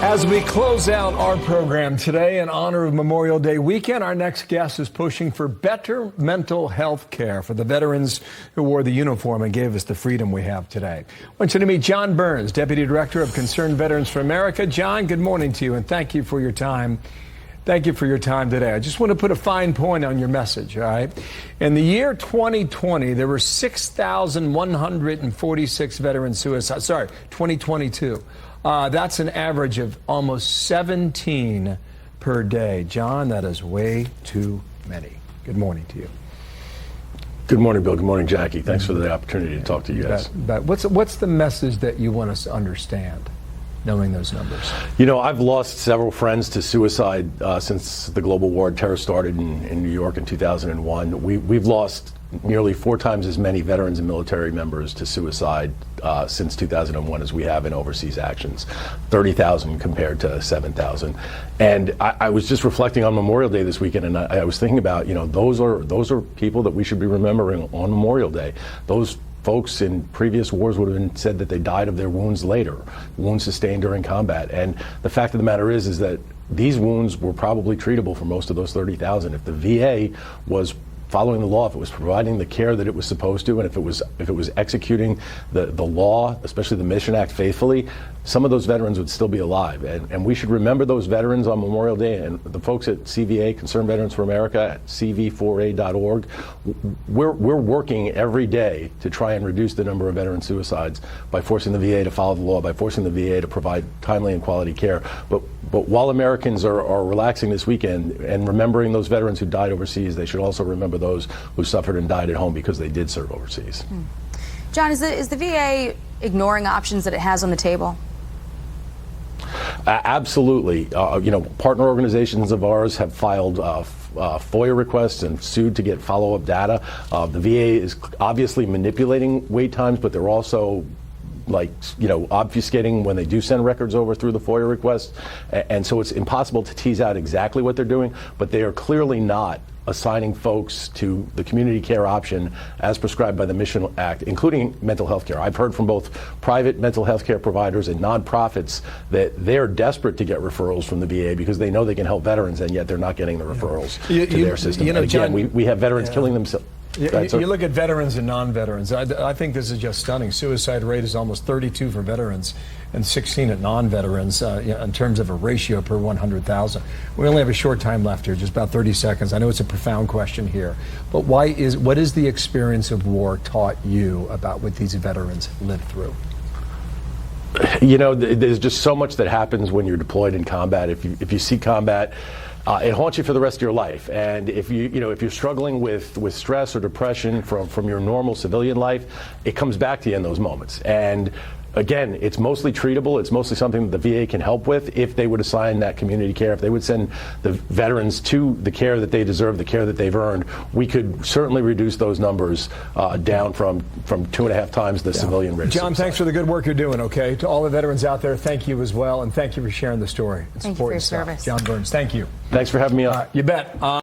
As we close out our program today in honor of Memorial Day weekend, our next guest is pushing for better mental health care for the veterans who wore the uniform and gave us the freedom we have today. I want you to meet John Byrnes, Deputy Director of Concerned Veterans for America. John, good morning to you, and thank you for your time. Thank you for your time today. I just want to put a fine point on your message, all right? In the year 2020, there were 6,146 veteran suicides. Sorry, 2022. That's an average of almost 17 per day. John, that is way too many. Good morning to you. Good morning, Bill. Good morning, Jackie. Thanks for the opportunity to talk to you guys. But what's the message that you want us to understand, knowing those numbers? You know, I've lost several friends to suicide since the global war on terror started in New York in 2001. We've lost nearly 4 times as many veterans and military members to suicide since 2001 as we have in overseas actions, 30,000 compared to 7,000. And I was just reflecting on Memorial Day this weekend, and I was thinking about, you know, those are people that we should be remembering on Memorial Day. Those folks in previous wars would have been said that they died of their wounds later, wounds sustained during combat. And the fact of the matter is that these wounds were probably treatable for most of those 30,000. If the VA was following the law, if it was providing the care that it was supposed to, and if it was executing the law, especially the Mission Act, faithfully, some of those veterans would still be alive. And we should remember those veterans on Memorial Day. And the folks at CVA, Concerned Veterans for America, at cv4a.org, we're working every day to try and reduce the number of veteran suicides by forcing the VA to follow the law, by forcing the VA to provide timely and quality care. But while Americans are relaxing this weekend and remembering those veterans who died overseas, they should also remember those who suffered and died at home because they did serve overseas. John, is the VA ignoring options that it has on the table? Absolutely. You know, partner organizations of ours have filed FOIA requests and sued to get follow-up data. The VA is obviously manipulating wait times, but they're also obfuscating when they do send records over through the FOIA requests. And so it's impossible to tease out exactly what they're doing, but they are clearly not assigning folks to the community care option as prescribed by the Mission Act, including mental health care. I've heard from both private mental health care providers and nonprofits that they're desperate to get referrals from the VA because they know they can help veterans, and yet they're not getting the referrals to their system. You know, and again, John, we have veterans killing themselves. You look at veterans and non-veterans. I think this is just stunning. Suicide rate is almost 32 for veterans and 16 at non-veterans in terms of a ratio per 100,000. We only have a short time left here, just about 30 seconds. I know it's a profound question here, but what is the experience of war taught you about what these veterans lived through? You know, there's just so much that happens when you're deployed in combat. If you see combat, it haunts you for the rest of your life. And if you're struggling with stress or depression from your normal civilian life, it comes back to you in those moments. And again, it's mostly treatable. It's mostly something that the VA can help with if they would assign that community care. If they would send the veterans to the care that they deserve, the care that they've earned, we could certainly reduce those numbers down from 2.5 times the civilian rate. John, thanks for the good work you're doing, okay? To all the veterans out there, thank you as well, and thank you for sharing the story. It's thank you for your stuff. service. John Byrnes, thank you. Thanks for having me on. You bet.